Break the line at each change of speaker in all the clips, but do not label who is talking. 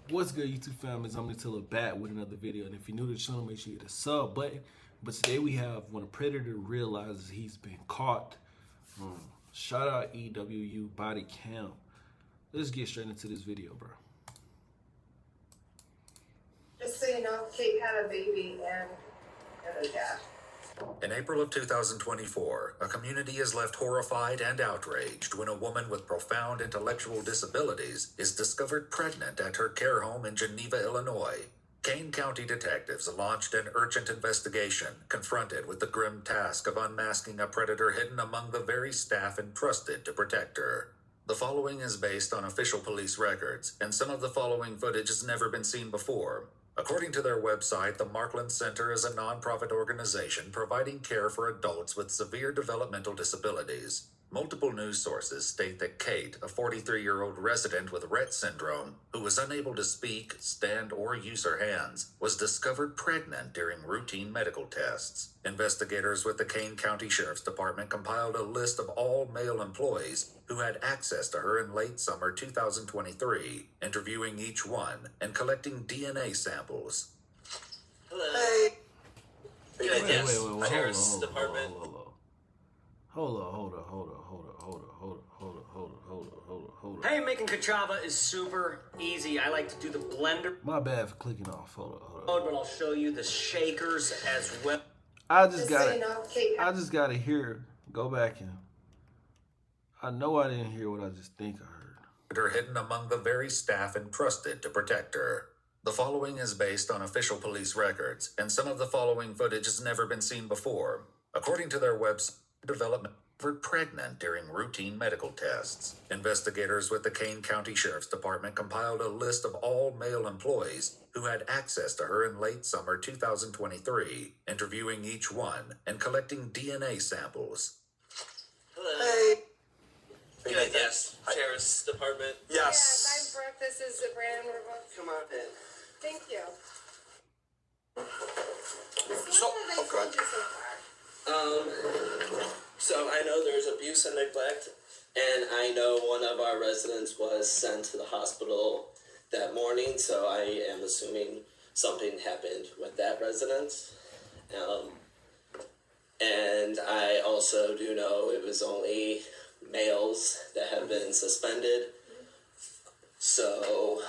What's good, YouTube fam? It's ImDeeTiller back with another video. And if you're new to the channel, make sure you hit the sub button. But today we have when a predator realizes he's been caught. Shout out EWU body cam. Let's get straight into this video, bro.
Just so you know, Kate had a baby and a dad.
In April of 2024, a community is left horrified and outraged when a woman with profound intellectual disabilities is discovered pregnant at her care home in Geneva, Illinois. Kane County detectives launched an urgent investigation, confronted with the grim task of unmasking a predator hidden among the very staff entrusted to protect her. The following is based on official police records, and some of the following footage has never been seen before. According to their website, the Markland Center is a nonprofit organization providing care for adults with severe developmental disabilities. Multiple news sources state that Kate, a 43-year-old resident with Rett syndrome, who was unable to speak, stand, or use her hands, was discovered pregnant during routine medical tests. Investigators with the Kane County Sheriff's Department compiled a list of all male employees who had access to her in late summer 2023, interviewing each one and collecting DNA samples.
Hello.
Hey.
Wait. Sheriff's Department.
Hold on.
Hey, making cassava is super easy. I like to do the blender
My bad for clicking off. Hold on.
mode, but I'll show you the shakers as well.
I just
So you know, Kate had
gotta hear. Go back and. I know I didn't hear what I just think I heard.
Her hidden among the very staff entrusted to protect her. The following is based on official police records, and some of the following footage has never been seen before. According to their website, development were pregnant during routine medical tests. Investigators with the Kane County Sheriff's Department compiled a list of all male employees who had access to her in late summer 2023, interviewing each one and collecting DNA samples.
Hello. Yes. Sheriff's Department.
Yes, I'm Brooke. This is Brandon. We're both.
Come on in.
Thank you.
So,
What have they told you so far?
So I know there's abuse and neglect, and I know one of our residents was sent to the hospital that morning, so I am assuming something happened with that resident. And I also do know it was only males that have been suspended. So,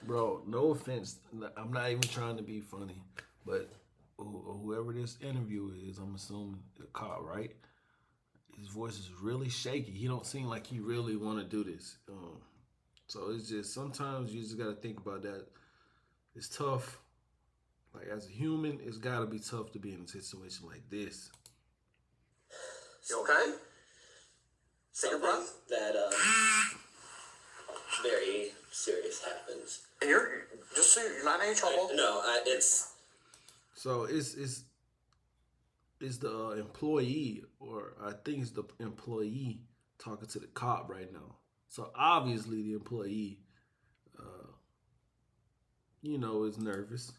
Bro, no offense. I'm not even trying to be funny, but whoever this interviewer is, I'm assuming the cop, right? His voice is really shaky. He don't seem like he really want to do this. So it's just sometimes you just got to think about that. It's tough. Like as a human, it's got to be tough to be in a situation like this.
you okay? Take a breath. That very serious happens.
And you're just so you're not in any trouble.
No, it's
So it's the employee, or I think it's the employee talking to the cop right now. So obviously the employee, is nervous.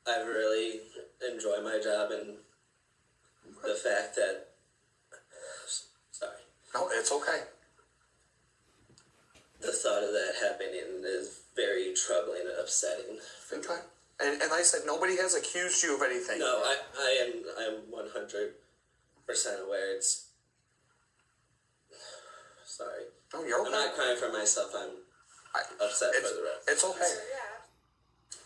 I really enjoy my job, and the fact that
No, it's okay.
the thought of that happening is very troubling and upsetting.
Okay. And like I said, nobody has accused you of anything.
No, I'm 100% aware. It's sorry.
No, you're okay.
I'm not crying for myself. I'm upset for the rest.
It's okay.
Yeah.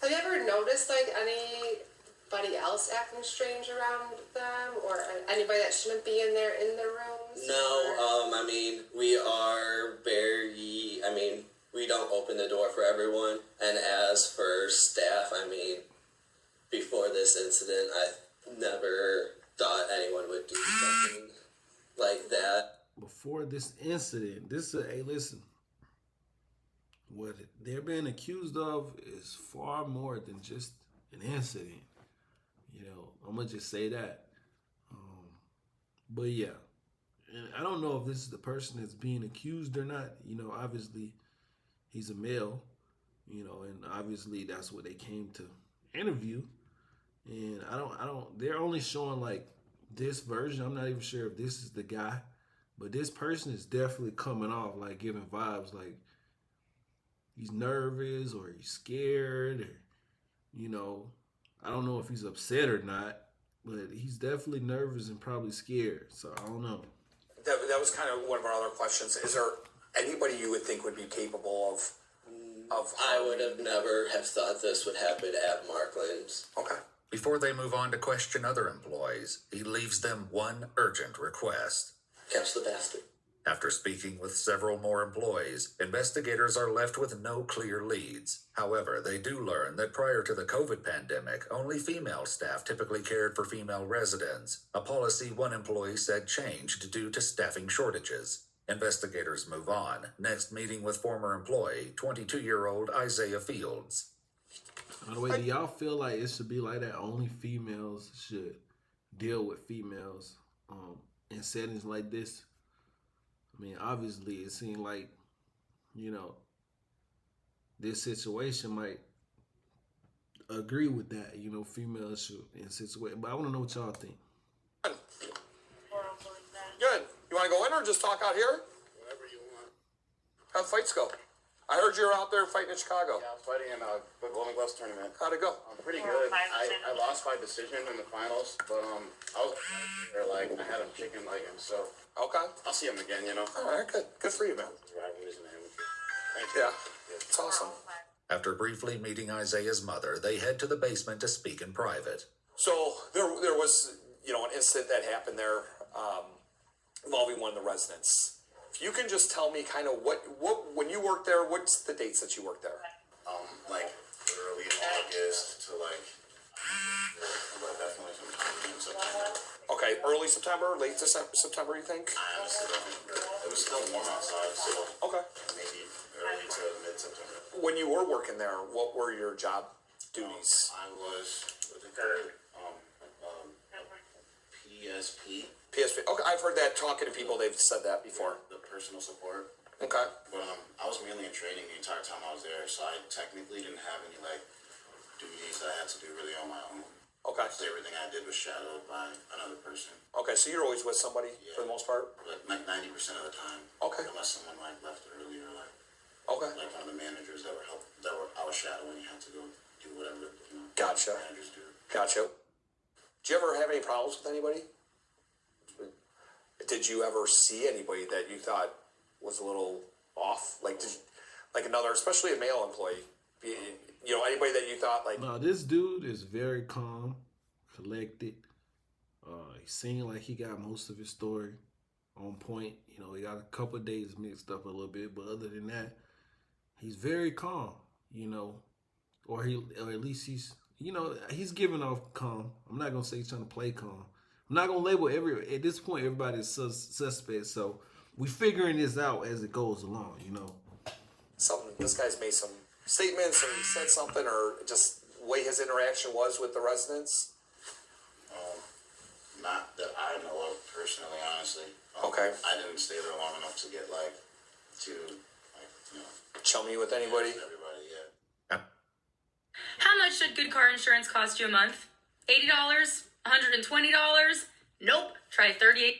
Have you ever noticed like anybody else acting strange around them, or anybody that shouldn't be in the rooms?
No, I mean, we don't open the door for everyone. And as for staff, I mean, before this incident, I never thought anyone would do something like that.
Before this incident, hey, listen. What they're being accused of is far more than just an incident. I'm gonna just say that. But yeah, and I don't know if this is the person that's being accused or not. Obviously he's a male. And obviously that's what they came to interview. And I don't. They're only showing like this version. I'm not even sure if this is the guy, but this person is definitely coming off like giving vibes like he's nervous or he's scared, or you know, I don't know if he's upset or not, but he's definitely nervous and probably scared. So I don't know.
That was kind of one of our other questions. Is there anybody you would think would be capable of?
I would have never have thought this would happen at Markland's.
Okay.
Before they move on to question other employees, he leaves them one urgent request.
Catch the bastard.
After speaking with several more employees, investigators are left with no clear leads. However, they do learn that prior to the COVID pandemic, only female staff typically cared for female residents, a policy one employee said changed due to staffing shortages. Investigators move on, next meeting with former employee, 22-year-old Isaiah Fields.
By the way, do y'all feel like it should be like that? Only females should deal with females in settings like this? I mean, obviously, it seemed like, you know, this situation might agree with that. You know, females should in situation. But I want to know what y'all think.
Good. You want to go in or just talk out here?
Whatever you want.
How'd fights go? I heard you were out there fighting in Chicago.
Yeah, I was fighting in the Golden Gloves tournament.
How'd it go?
Pretty good. I lost by decision in the finals, but I was like I had him chicken legging, so
Okay.
I'll see him again. You know.
All right. Good. Good for you, man.
Rivalries and amateur. Thank you.
Yeah. It's awesome.
After briefly meeting Isaiah's mother, they head to the basement to speak in private.
So there was, you know, an incident that happened there involving one of the residents. If you can just tell me kind of what when you worked there, what's the dates that you worked there?
Like early August to like definitely sometime in September.
Okay, early September, late September, you think?
I honestly don't remember. It was still warm outside, so
Okay.
maybe early to mid-September.
When you were working there, what were your job duties?
I was with the PSP,
PSP. Okay, I've heard that talking to people. They've said that before.
the personal support.
Okay.
But I was mainly in training the entire time I was there, so I technically didn't have any like duties that I had to do really on my own.
Okay.
So everything I did was shadowed by another person,
Okay, so you're always with somebody for the most part?
like 90% of the time.
Okay.
Unless someone like left early or like
Okay.
one of the managers that were I was shadowing had to go do whatever
Gotcha.
managers do.
Gotcha. Did you ever have any problems with anybody? Did you ever see anybody that you thought was a little off? Like another, especially a male employee? You know, anybody that you thought like...
No, this dude is very calm, collected. He seemed like he got most of his story on point. You know, he got a couple of days mixed up a little bit, but other than that, he's very calm. You know, or at least he's, you know, he's giving off calm. I'm not gonna say he's trying to play calm. I'm not gonna label at this point everybody is suspect. So we figuring this out as it goes along. You know,
This guy's made some statements, or he said something, or just the way his interaction was with the residents.
Not that I know of personally, honestly.
Okay.
I didn't stay there long enough to get too
Chummy with anybody.
everybody yet.
How much should good car insurance cost you a month? $80? $120? Nope. Try $38.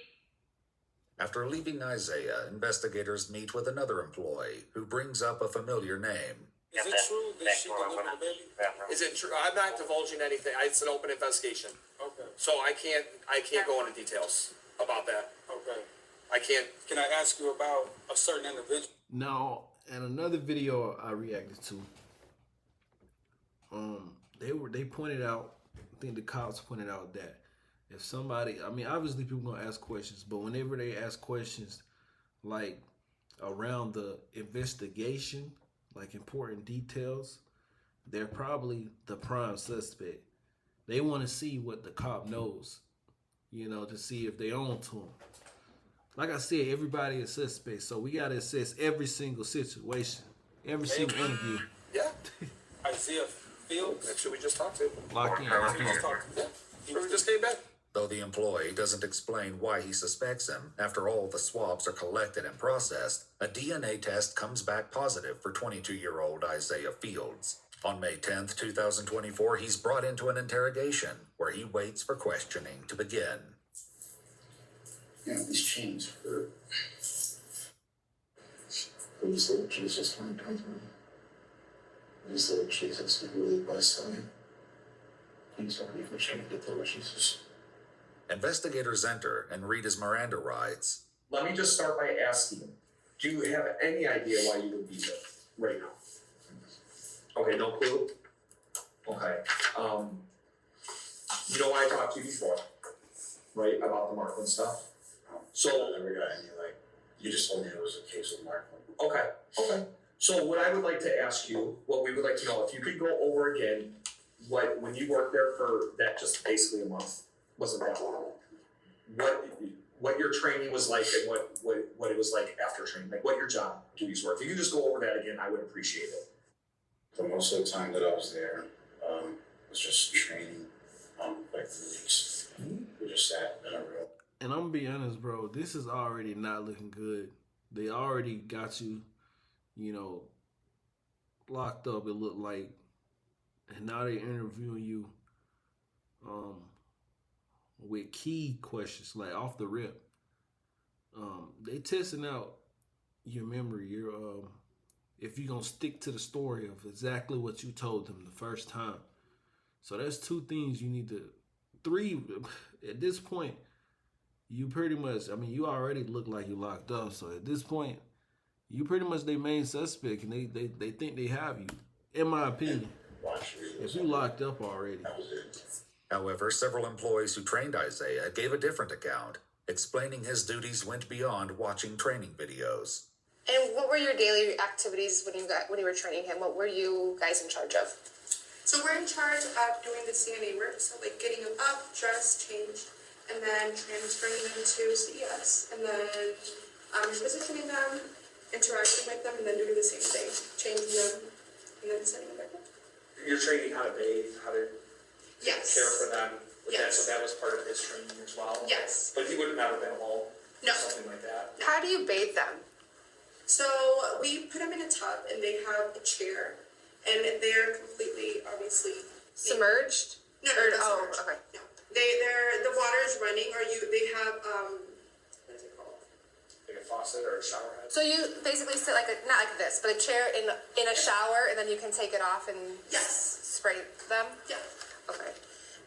After leaving Isaiah, investigators meet with another employee who brings up a familiar name.
Is it true that she delivered the baby? Is it true? I'm not divulging anything. It's an open investigation.
Okay.
So I can't go into details about that.
Okay.
I can't.
Can I ask you about a certain individual?
now in another video I reacted to, they pointed out, I think the cops pointed out that if somebody, I mean, obviously people gonna ask questions, but whenever they ask questions like around the investigation, like important details, they're probably the prime suspect. They want to see what the cop knows, you know, to see if they own to him. Like I said, everybody is suspect, so we gotta assess every single situation, every single interview.
Yeah.
Isaiah Fields.
That's who we just talked to.
Lock in.
We just talked to him.
We just came back.
Though the employee doesn't explain why he suspects him, after all the swabs are collected and processed, a DNA test comes back positive for 22-year-old Isaiah Fields. On May 10th, 2024, he's brought into an interrogation where he waits for questioning to begin.
Yeah, these chains hurt. You said Jesus just trying to come through. Please, Lord Jesus, you really bless me. Please don't leave me stranded, Lord Jesus.
Investigators enter and read his Miranda rights.
Let me just start by asking, do you have any idea why you would be there right now? Okay, no clue? Okay, you know why I talked to you before, right, about the Markland stuff? So,
I never got any, like, you just told me it was a case of Markland.
okay. So what I would like to ask you, what we would like to know, if you could go over again, when you worked there for that just basically a month, wasn't that long, what your training was like and what it was like after training, like what your job duties were. If you could just go over that again, I would appreciate it.
For most of the time that I was there, was just training, like 3 weeks. We just sat in a room.
And I'm gonna be honest, bro, this is already not looking good. They already got you, locked up, it looked like. And now they're interviewing you with key questions, like off the rip. They testing out your memory, if you're gonna stick to the story of exactly what you told them the first time. So that's 2 things you need to. 3, at this point, you pretty much, you already look like you locked up. So at this point, you pretty much their main suspect, and they think they have you, in my opinion. If you locked up already.
That was it.
However, several employees who trained Isaiah gave a different account, explaining his duties went beyond watching training videos.
And what were your daily activities when you were training him? What were you guys in charge of?
So we're in charge of doing the CNA work, so like getting them up, dressed, changed, and then transferring them to CES, and then positioning them, interacting with them, and then doing the same thing, changing them, and then sending them back up.
You're training how to bathe, how to
Yes.
care for them. With that,
Yes.
so that was part of his training as well.
Yes.
But he would have never been alone.
No.
Something like that.
How do you bathe them?
So we put them in a tub, and they have a chair, and they're completely, obviously,
Submerged?
No,
Or-
not
oh,
submerged.
okay.
No, the water is running, or they have what is it called?
Like a faucet or a shower head.
So you basically sit not like this, but a chair in a shower, and then you can take it off and
Yes.
spray them?
Yeah.
Okay.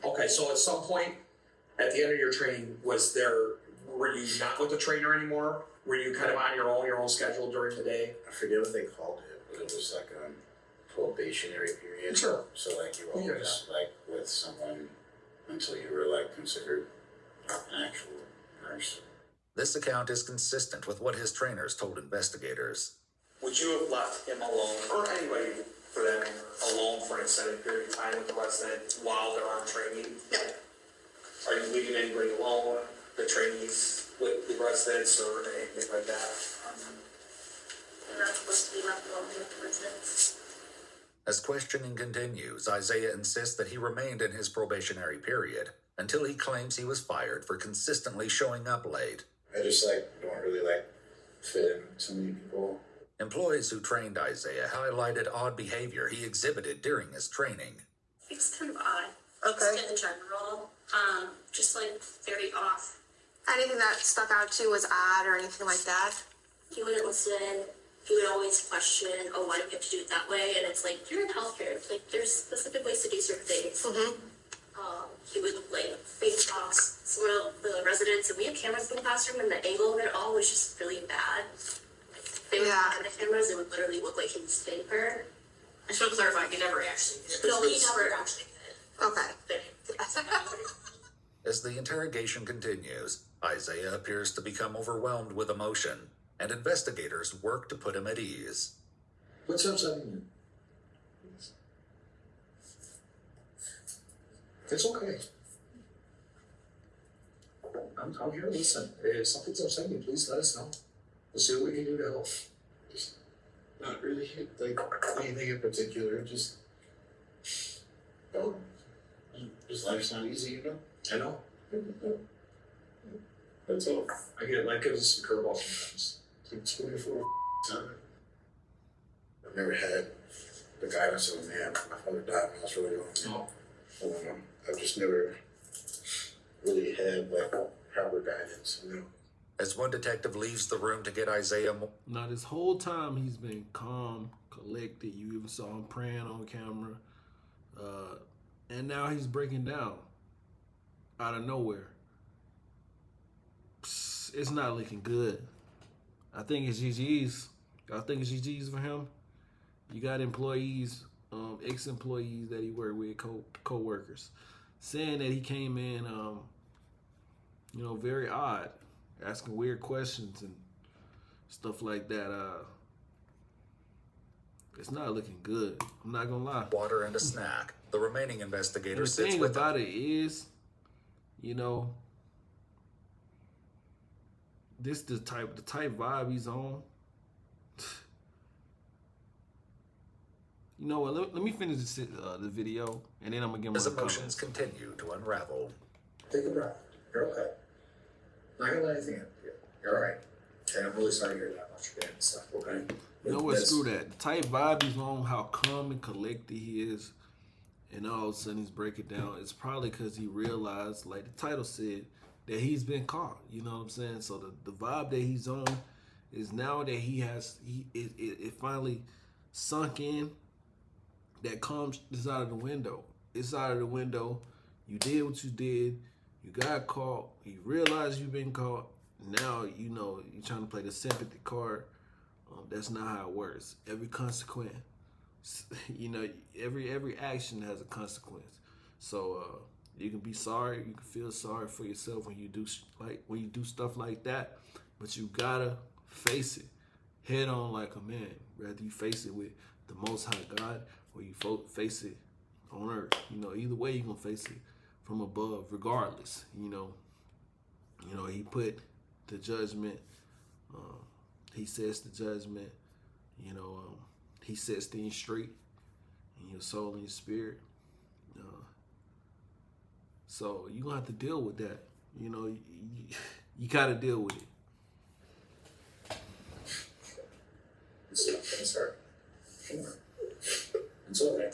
Okay, so at some point at the end of your training, were you not with the trainer anymore? Were you kind of on your own schedule during the day?
I forget what they called it, but it was like a probationary period.
Sure.
So like you were always like with someone until you were like considered an actual nurse.
This account is consistent with what his trainers told investigators.
Would you have left him alone, or anybody for that matter, alone for an extended period of time with the resident while they're on training?
No.
Are you leaving anybody alone, the trainees, with the residents or anything like that?
They're not supposed to be left alone with the residents.
As questioning continues, Isaiah insists that he remained in his probationary period until he claims he was fired for consistently showing up late.
I just don't really fit in with so many people.
Employees who trained Isaiah highlighted odd behavior he exhibited during his training.
It's kind of odd.
Okay.
Just in general, just very off.
Anything that stuck out to you was odd or anything like that?
He wouldn't listen. He would always question, why do you have to do it that way? And it's you're in healthcare. There's specific ways to do certain things.
Mm-hmm.
He would face box some of the residents, and we have cameras in the classroom, and the angle of it all was just really bad. They would look at the cameras, it would literally look like he was hitting her. I should clarify, he never actually did. No, he never actually did.
Okay.
As the interrogation continues, Isaiah appears to become overwhelmed with emotion, and investigators work to put him at ease.
What's upsetting you? It's okay. I'm here to listen. If something's upsetting you, please let us know. We'll see what we can do to help.
Just not really anything in particular. Just life's not easy,
I know.
That's all.
I get life gives us some curveballs sometimes.
It's 24 time. I've never had the guidance of a man. My father died when I was really young.
Oh.
I've just never really had proper guidance,
As one detective leaves the room to get Isaiah more.
Now, this whole time he's been calm, collected. collected. You even saw him praying on camera. And now he's breaking down out of nowhere. It's not looking good. I think it's GG's. I think it's GG's for him. You got employees, ex-employees that he worked with, co-workers, saying that he came in, very odd, asking weird questions and stuff like that. It's not looking good. I'm not gonna lie.
Water and a snack. The remaining investigator
And the
sits
thing
with
about it is, this the type vibe he's on. You know what? Let me finish the video, and then I'm gonna get
his
my
emotions
comments.
continue to unravel.
Take a breath. You're okay. Not gonna let anything happen to you. You're alright. And I'm really sorry to hear that much again and stuff, okay?
You know what? Screw that. The type vibe he's on, how calm and collected he is, and all of a sudden he's breaking down. It's probably because he realized, like the title said, that he's been caught. You know what I'm saying? So the vibe that he's on is now that it finally sunk in. That calm is out of the window. It's out of the window. You did what you did. You got caught. You realize you've been caught. Now you're trying to play the sympathy card. That's not how it works. Every consequence, every action has a consequence. So you can be sorry. You can feel sorry for yourself when you do stuff like that. But you gotta face it head on like a man. Whether you face it with the Most High God or you face it on earth. Either way you're gonna face it from above, regardless. He put the judgment. He sets the judgment. He sets things straight in your soul and your spirit. So you're gonna have to deal with that. You gotta deal with it.
It's hard. It's okay.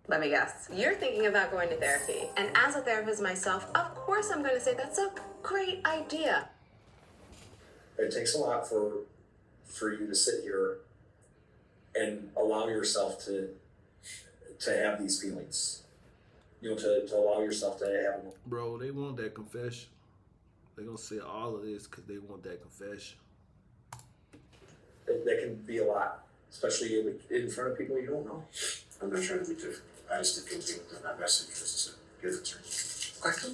Let me guess. You're thinking about going to therapy. And as a therapist myself, of course I'm going to say that's a great idea.
It takes a lot for you to sit here and allow yourself to have these feelings. To allow yourself to have them.
Bro, they want that confession. They're going to say all of this because they want that confession.
That can be a lot, especially in front of people you don't know.
I'm not trying to be different. I just think it's in my best interest to give it to her.
Okay.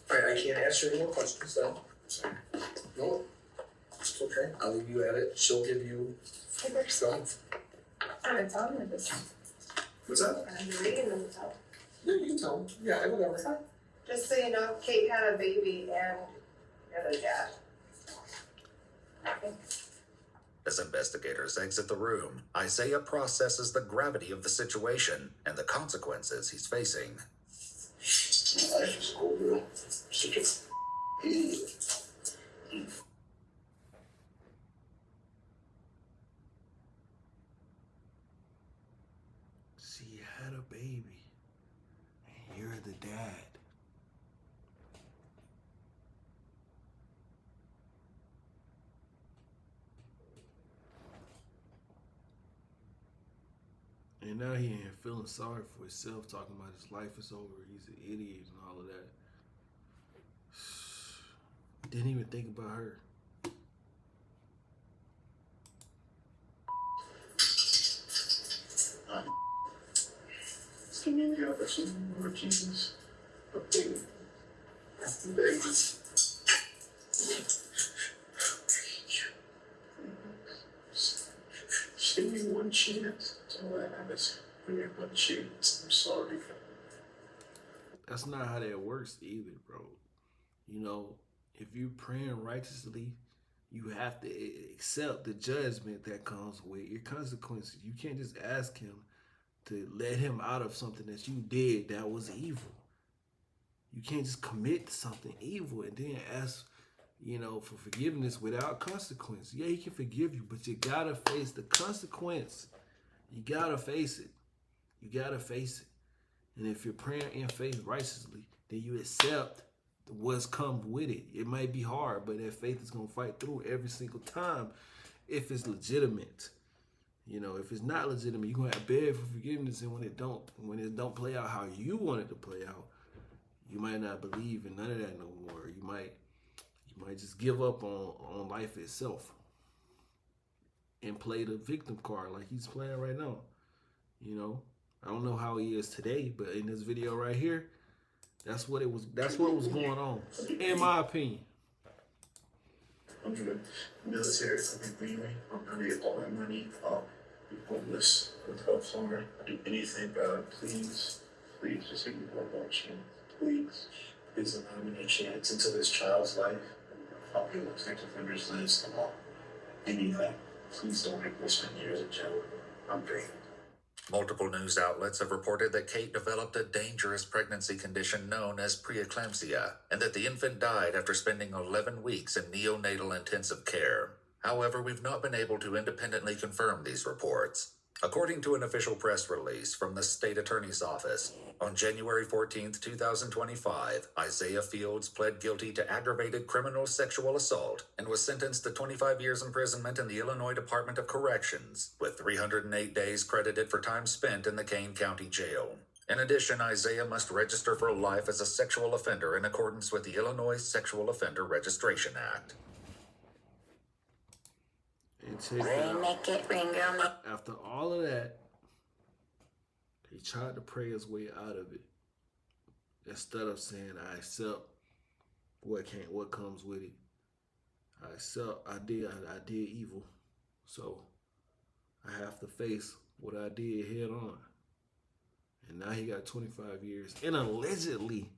Alright, I can't ask you any more questions then.
Sorry.
No, it's okay. I'll leave you at it. She'll give you. Go.
I'm going to tell him this.
What's that?
I'm reading them to tell.
Yeah, you can tell him. Yeah, whatever.
Just so you know, Kate had a baby and the dad.
As investigators exit the room, Isaiah processes the gravity of the situation and the consequences he's facing.
Life is over. Such a idiot.
She had a baby, and you're the dad. And now he ain't feeling sorry for himself, talking about his life is over, he's an idiot and all of that. Didn't even think about her.
Give me the opportunity, Lord Jesus. Okay. Just give me one chance. That's all I have is when you have one chance. I'm sorry.
That's not how that works either, bro. If you're praying righteously, you have to accept the judgment that comes with your consequences. You can't just ask him to let him out of something that you did that was evil. You can't just commit to something evil and then ask, for forgiveness without consequence. Yeah, he can forgive you, but you gotta face the consequence. You gotta face it. You gotta face it. And if you're praying in faith righteously, then you accept what's come with it. It might be hard, but that faith is gonna fight through every single time. if it's legitimate. You know, if it's not legitimate, you're gonna have to beg for forgiveness, and when it don't play out how you want it to play out, you might not believe in none of that no more. You might just give up on life itself and play the victim card like he's playing right now. You know, I don't know how he is today, but in this video right here, that's what was going on, in my opinion.
Under the military fucking greenery, I'm gonna get all that money. Be homeless without somewhere. I'll do anything, God. Please, please, just give me one more chance. Please. Please allow me a chance into this child's life. I'll be able to sex offenders list. Anything. Please don't make me spend years in jail. I'm begging.
Multiple news outlets have reported that Kate developed a dangerous pregnancy condition known as preeclampsia, and that the infant died after spending 11 weeks in neonatal intensive care. However, we've not been able to independently confirm these reports. According to an official press release from the state attorney's office, on January 14, 2025, Isaiah Fields pled guilty to aggravated criminal sexual assault and was sentenced to 25 years imprisonment in the Illinois Department of Corrections, with 308 days credited for time spent in the Kane County Jail. In addition, Isaiah must register for life as a sexual offender in accordance with the Illinois Sexual Offender Registration Act.
After all of that, he tried to pray his way out of it. Instead of saying, I accept what comes with it. I accept I did evil. So I have to face what I did head on. And now he got 25 years. And allegedly,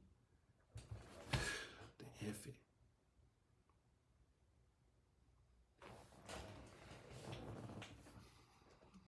the infant